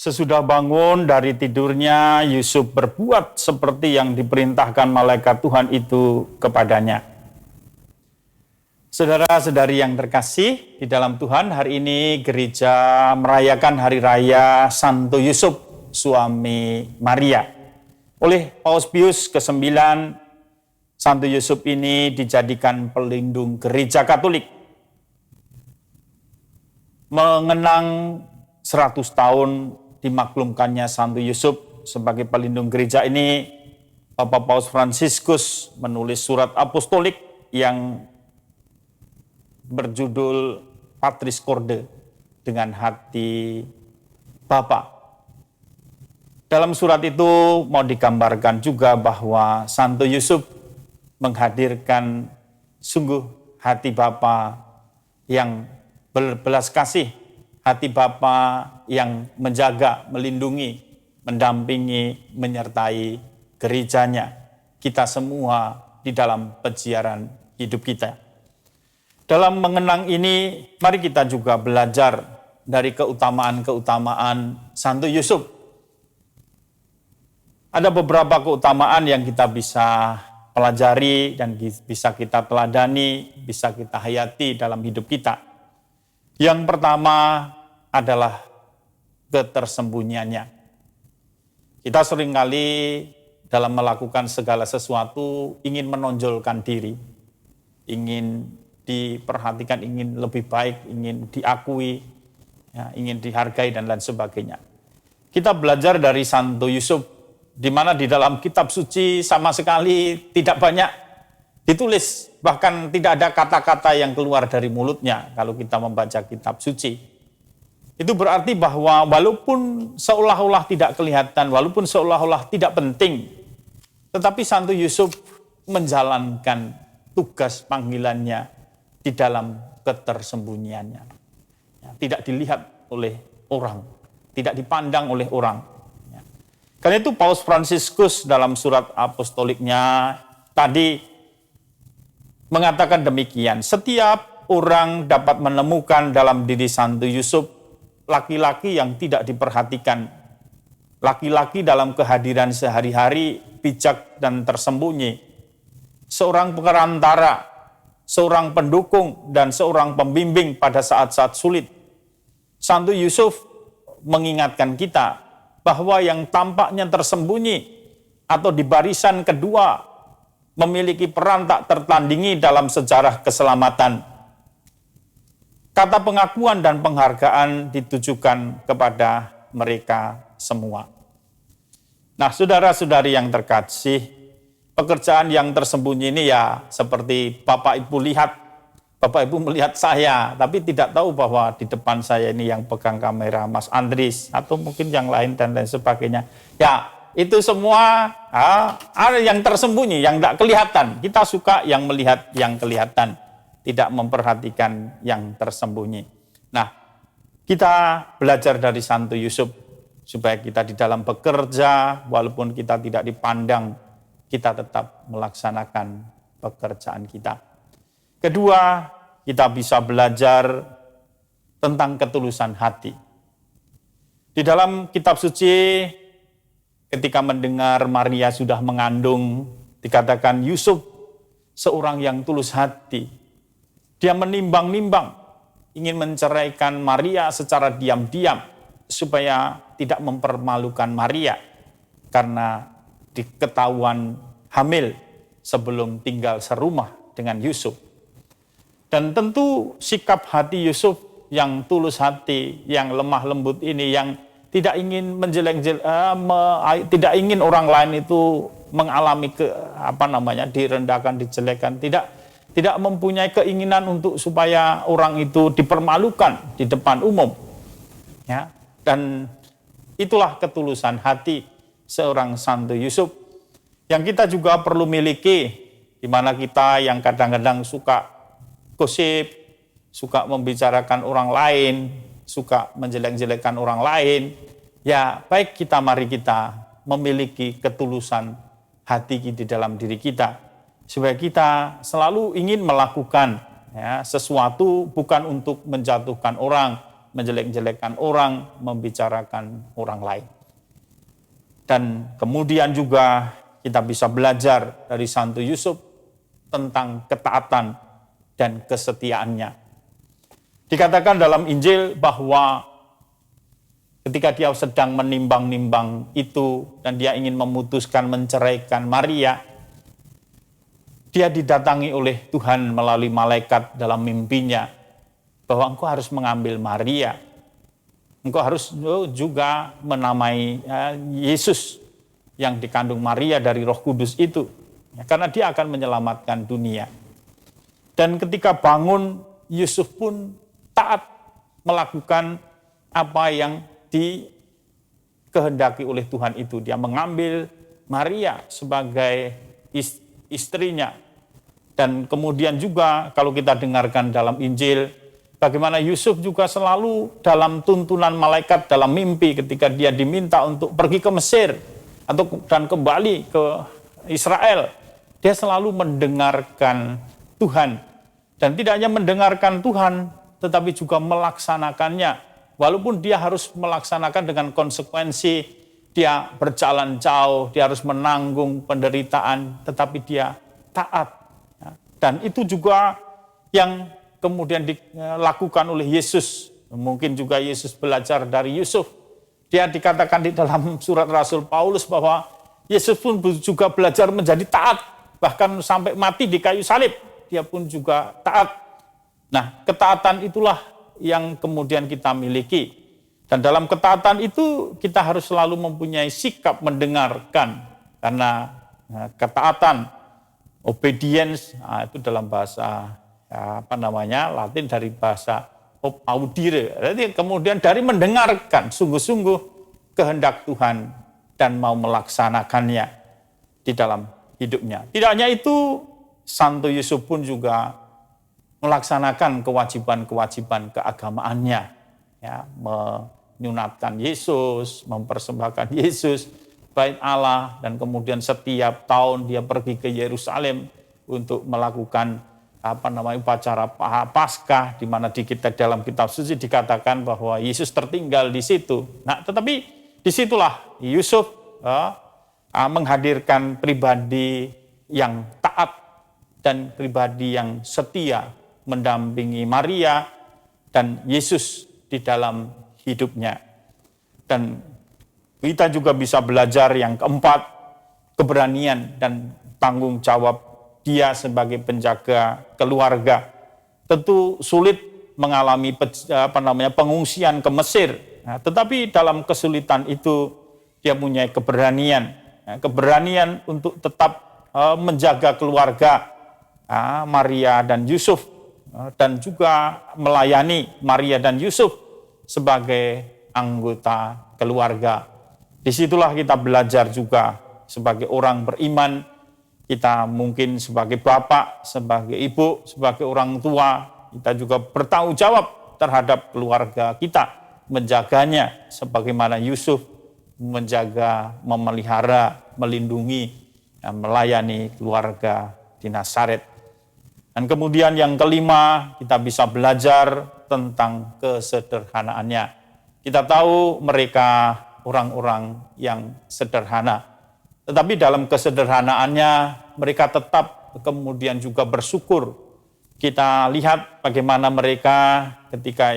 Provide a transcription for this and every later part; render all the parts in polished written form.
Sesudah bangun dari tidurnya, Yusuf berbuat seperti yang diperintahkan malaikat Tuhan itu kepadanya. Saudara-saudari yang terkasih di dalam Tuhan, hari ini gereja merayakan hari raya Santo Yusuf, suami Maria. Oleh Paus Pius ke-9, Santo Yusuf ini dijadikan pelindung gereja Katolik. Mengenang 100 tahun dimaklumkannya Santo Yusuf sebagai pelindung gereja ini, Bapak Paus Fransiskus menulis surat apostolik yang berjudul Patris Corde, dengan hati Bapa. Dalam surat itu mau digambarkan juga bahwa Santo Yusuf menghadirkan sungguh hati Bapa yang berbelas kasih, hati Bapa yang menjaga, melindungi, mendampingi, menyertai gerejanya, kita semua di dalam peziarah hidup kita. Dalam mengenang ini, mari kita juga belajar dari keutamaan-keutamaan Santo Yusuf. Ada beberapa keutamaan yang kita bisa pelajari dan bisa kita teladani, bisa kita hayati dalam hidup kita. Yang pertama adalah ketersembunyiannya. Kita seringkali dalam melakukan segala sesuatu ingin menonjolkan diri, ingin diperhatikan, ingin lebih baik, ingin diakui, ya, ingin dihargai dan lain sebagainya. Kita belajar dari Santo Yusuf, di mana di dalam kitab suci sama sekali tidak banyak ditulis, bahkan tidak ada kata-kata yang keluar dari mulutnya kalau kita membaca kitab suci. Itu berarti bahwa walaupun seolah-olah tidak kelihatan, walaupun seolah-olah tidak penting, tetapi Santo Yusuf menjalankan tugas panggilannya di dalam ketersembunyiannya. Ya, tidak dilihat oleh orang, tidak dipandang oleh orang. Ya. Karena itu Paus Fransiskus dalam surat apostoliknya tadi mengatakan demikian, setiap orang dapat menemukan dalam diri Santo Yusuf laki-laki yang tidak diperhatikan, laki-laki dalam kehadiran sehari-hari bijak dan tersembunyi, seorang perantara, seorang pendukung, dan seorang pembimbing pada saat-saat sulit. Santo Yusuf mengingatkan kita bahwa yang tampaknya tersembunyi atau di barisan kedua memiliki peran tak tertandingi dalam sejarah keselamatan. Kata pengakuan dan penghargaan ditujukan kepada mereka semua. Nah, saudara-saudari yang terkasih, pekerjaan yang tersembunyi ini ya seperti Bapak Ibu lihat, Bapak Ibu melihat saya, tapi tidak tahu bahwa di depan saya ini yang pegang kamera Mas Andris, atau mungkin yang lain dan lain sebagainya. Ya, itu semua ada yang tersembunyi, yang tidak kelihatan. Kita suka yang melihat yang kelihatan, tidak memperhatikan yang tersembunyi. Nah, kita belajar dari Santo Yusuf, supaya kita di dalam bekerja, walaupun kita tidak dipandang, kita tetap melaksanakan pekerjaan kita. Kedua, kita bisa belajar tentang ketulusan hati. Di dalam kitab suci, ketika mendengar Maria sudah mengandung, dikatakan Yusuf seorang yang tulus hati. Dia menimbang-nimbang, ingin menceraikan Maria secara diam-diam, supaya tidak mempermalukan Maria, karena diketahuan hamil sebelum tinggal serumah dengan Yusuf. Dan tentu sikap hati Yusuf yang tulus hati, yang lemah lembut ini, yang tidak ingin tidak ingin orang lain itu mengalami direndahkan, dijelekan, tidak mempunyai keinginan untuk supaya orang itu dipermalukan di depan umum. Ya, dan itulah ketulusan hati seorang Santo Yusuf yang kita juga perlu miliki, di mana kita yang kadang-kadang suka gosip, suka membicarakan orang lain, suka menjelek-jelekan orang lain. Ya, baik mari kita memiliki ketulusan hati di dalam diri kita, supaya kita selalu ingin melakukan sesuatu bukan untuk menjatuhkan orang, menjelek-jelekkan orang, membicarakan orang lain. Dan kemudian juga kita bisa belajar dari Santo Yusuf tentang ketaatan dan kesetiaannya. Dikatakan dalam Injil bahwa ketika dia sedang menimbang-nimbang itu dan dia ingin memutuskan menceraikan Maria, dia didatangi oleh Tuhan melalui malaikat dalam mimpinya bahwa engkau harus mengambil Maria. Engkau harus juga menamai Yesus yang dikandung Maria dari Roh Kudus itu. Karena dia akan menyelamatkan dunia. Dan ketika bangun, Yusuf pun taat melakukan apa yang dikehendaki oleh Tuhan itu. Dia mengambil Maria sebagai istrinya. Dan kemudian juga kalau kita dengarkan dalam Injil, bagaimana Yusuf juga selalu dalam tuntunan malaikat dalam mimpi ketika dia diminta untuk pergi ke Mesir dan kembali ke Israel. Dia selalu mendengarkan Tuhan. Dan tidak hanya mendengarkan Tuhan, tetapi juga melaksanakannya. Walaupun dia harus melaksanakan dengan konsekuensi, dia berjalan jauh, dia harus menanggung penderitaan, tetapi dia taat. Dan itu juga yang kemudian dilakukan oleh Yesus. Mungkin juga Yesus belajar dari Yusuf. Dia dikatakan di dalam surat Rasul Paulus bahwa Yesus pun juga belajar menjadi taat. Bahkan sampai mati di kayu salib, dia pun juga taat. Nah, ketaatan itulah yang kemudian kita miliki. Dan dalam ketaatan itu kita harus selalu mempunyai sikap mendengarkan. Karena ketaatan, obedience, itu dalam bahasa Latin dari bahasa audire. Jadi kemudian dari mendengarkan sungguh-sungguh kehendak Tuhan dan mau melaksanakannya di dalam hidupnya. Tidak hanya itu, Santo Yusuf pun juga melaksanakan kewajiban-kewajiban keagamaannya, ya, menyunatkan Yesus, mempersembahkan Yesus, bait Allah, dan kemudian setiap tahun dia pergi ke Yerusalem untuk melakukan upacara Paskah, di mana kita dalam kitab suci dikatakan bahwa Yesus tertinggal di situ. Nah, tetapi disitulah Yusuf menghadirkan pribadi yang taat dan pribadi yang setia mendampingi Maria dan Yesus di dalam hidupnya. Dan kita juga bisa belajar yang keempat, keberanian dan tanggung jawab dia sebagai penjaga keluarga. Tentu sulit mengalami pengungsian ke Mesir. Nah, tetapi dalam kesulitan itu dia punya keberanian. Keberanian untuk tetap menjaga keluarga Maria dan Yusuf. Dan juga melayani Maria dan Yusuf sebagai anggota keluarga. Disitulah kita belajar juga sebagai orang beriman. Kita mungkin sebagai bapak, sebagai ibu, sebagai orang tua, kita juga bertanggung jawab terhadap keluarga kita, menjaganya sebagaimana Yusuf menjaga, memelihara, melindungi, dan melayani keluarga di Nazaret. Dan kemudian yang kelima, kita bisa belajar tentang kesederhanaannya. Kita tahu mereka orang-orang yang sederhana. Tetapi dalam kesederhanaannya mereka tetap kemudian juga bersyukur. Kita lihat bagaimana mereka ketika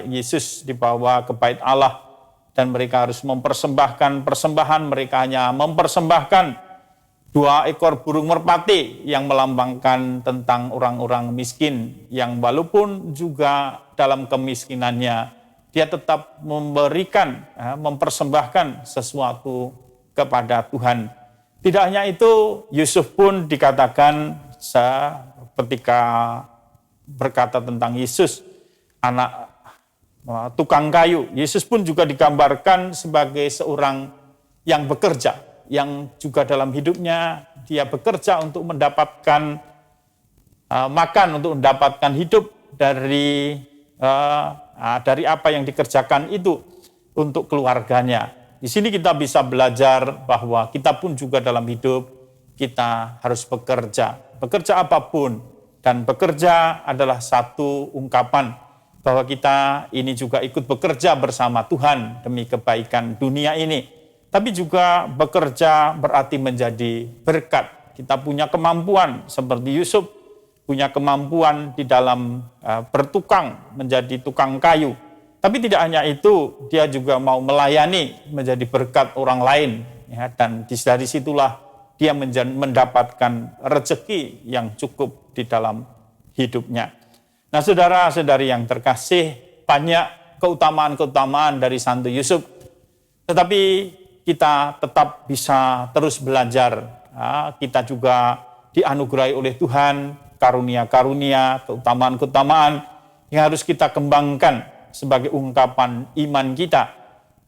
Yesus dibawa ke bait Allah dan mereka harus mempersembahkan persembahan, mereka hanya mempersembahkan 2 ekor burung merpati yang melambangkan tentang orang-orang miskin yang walaupun juga dalam kemiskinannya dia tetap memberikan, mempersembahkan sesuatu kepada Tuhan. Tidak hanya itu, Yusuf pun dikatakan ketika berkata tentang Yesus, anak tukang kayu. Yesus pun juga digambarkan sebagai seorang yang bekerja, yang juga dalam hidupnya dia bekerja untuk mendapatkan makan, untuk mendapatkan hidup dari apa yang dikerjakan itu untuk keluarganya. Di sini kita bisa belajar bahwa kita pun juga dalam hidup kita harus bekerja apapun, dan bekerja adalah satu ungkapan bahwa kita ini juga ikut bekerja bersama Tuhan demi kebaikan dunia ini. Tapi juga bekerja berarti menjadi berkat. Kita punya kemampuan seperti Yusuf, punya kemampuan di dalam bertukang, menjadi tukang kayu. Tapi tidak hanya itu, dia juga mau melayani, menjadi berkat orang lain. Ya, dan dari situlah dia mendapatkan rezeki yang cukup di dalam hidupnya. Nah, saudara-saudari yang terkasih, banyak keutamaan-keutamaan dari Santo Yusuf. Tetapi kita tetap bisa terus belajar. Nah, kita juga dianugerahi oleh Tuhan karunia-karunia, keutamaan-keutamaan yang harus kita kembangkan sebagai ungkapan iman kita.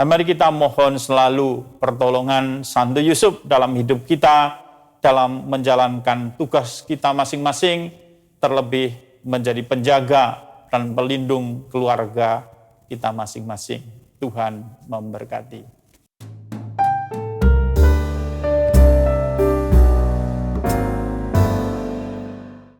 Dan mari kita mohon selalu pertolongan Santo Yusuf dalam hidup kita, dalam menjalankan tugas kita masing-masing, terlebih menjadi penjaga dan pelindung keluarga kita masing-masing. Tuhan memberkati.